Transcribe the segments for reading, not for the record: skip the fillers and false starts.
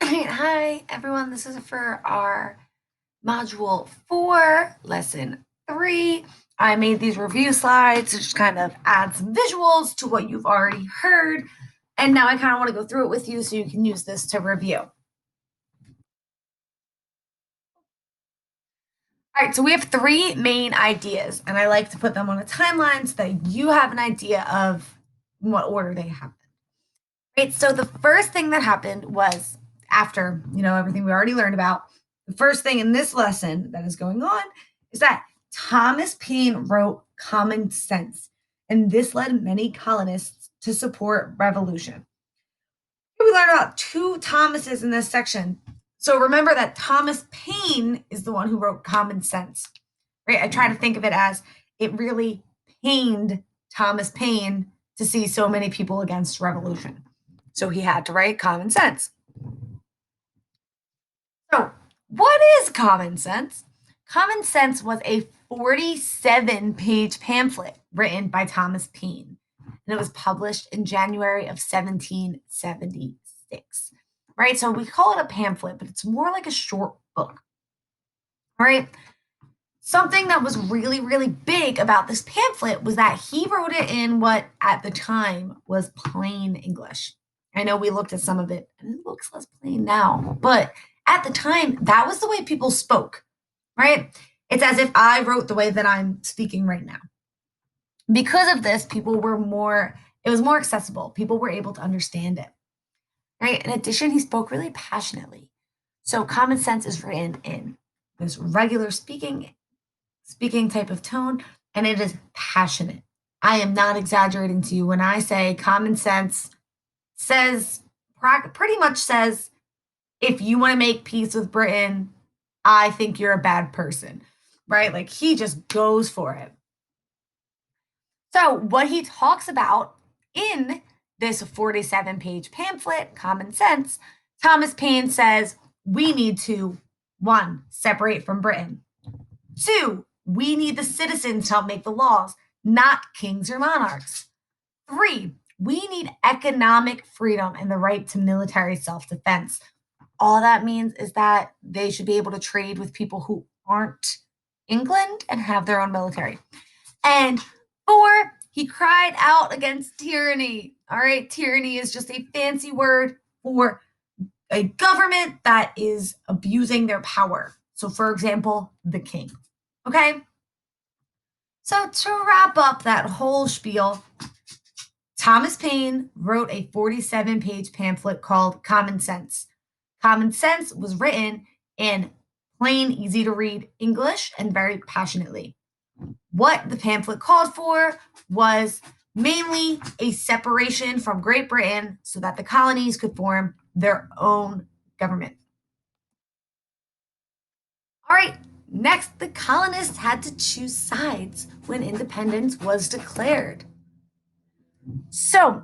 Hi, everyone. This is for our module 4, lesson 3. I made these review slides to just kind of add some visuals to what you've already heard. And now I kind of want to go through it with you so you can use this to review. All right, so we have 3 main ideas, and I like to put them on a timeline so that you have an idea of what order they happen. Right, so the first thing that happened was after, everything we already learned about, the first thing in this lesson that is going on is that Thomas Paine wrote Common Sense, and this led many colonists to support revolution. We learned about 2 Thomases in this section. So remember that Thomas Paine is the one who wrote Common Sense, right? I try to think of it as it really pained Thomas Paine to see so many people against revolution. So he had to write Common Sense. So, what is Common Sense? Common Sense was a 47-page pamphlet written by Thomas Paine, and it was published in January of 1776. Right? So we call it a pamphlet, but it's more like a short book. All right? Something that was really, really big about this pamphlet was that he wrote it in what at the time was plain English. I know we looked at some of it and it looks less plain now, but at the time, that was the way people spoke, right? It's as if I wrote the way that I'm speaking right now. Because of this, it was more accessible. People were able to understand it, right? In addition, he spoke really passionately. So Common Sense is written in this regular speaking type of tone, and it is passionate. I am not exaggerating to you when I say Common Sense says, pretty much says, if you want to make peace with Britain, I think you're a bad person, right? Like he just goes for it. So, what he talks about in this 47-page pamphlet, Common Sense, Thomas Paine says we need to, 1, separate from Britain. 2, we need the citizens to help make the laws, not kings or monarchs. 3, we need economic freedom and the right to military self defense. All that means is that they should be able to trade with people who aren't England and have their own military. And 4, he cried out against tyranny. All right, tyranny is just a fancy word for a government that is abusing their power. So, for example, the king. Okay? So, to wrap up that whole spiel, Thomas Paine wrote a 47-page pamphlet called Common Sense. Common Sense was written in plain, easy to read English and very passionately. What the pamphlet called for was mainly a separation from Great Britain so that the colonies could form their own government. All right, next, the colonists had to choose sides when independence was declared. So,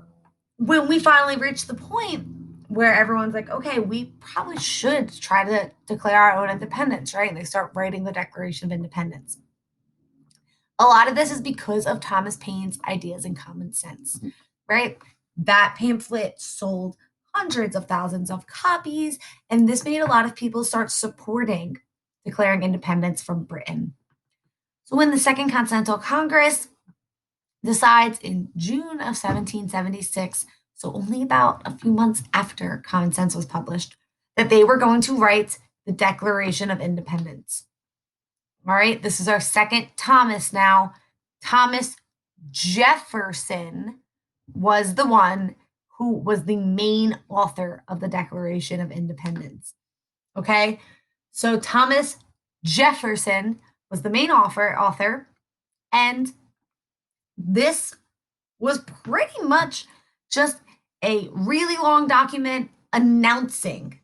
when we finally reached the point where everyone's like, okay, we probably should try to declare our own independence, right? And they start writing the Declaration of Independence. A lot of this is because of Thomas Paine's ideas and common sense, right? That pamphlet sold hundreds of thousands of copies, and this made a lot of people start supporting declaring independence from Britain. So when the Second Continental Congress decides in June of 1776, so only about a few months after Common Sense was published, that they were going to write the Declaration of Independence. All right, this is our second Thomas now. Thomas Jefferson was the one who was the main author of the Declaration of Independence. Okay, so Thomas Jefferson was the main author, and this was pretty much just a really long document announcing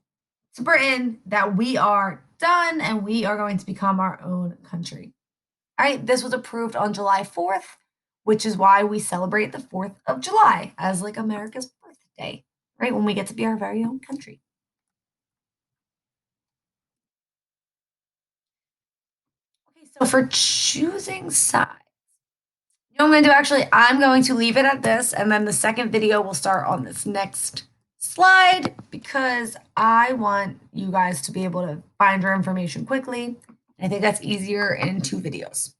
to Britain that we are done and we are going to become our own country. All right, this was approved on July 4th, which is why we celebrate the 4th of July as like America's birthday, right? When we get to be our very own country. Okay, so for choosing sides, you know what I'm going to do actually? I'm going to leave it at this, and then the second video will start on this next slide because I want you guys to be able to find your information quickly. I think that's easier in 2 videos.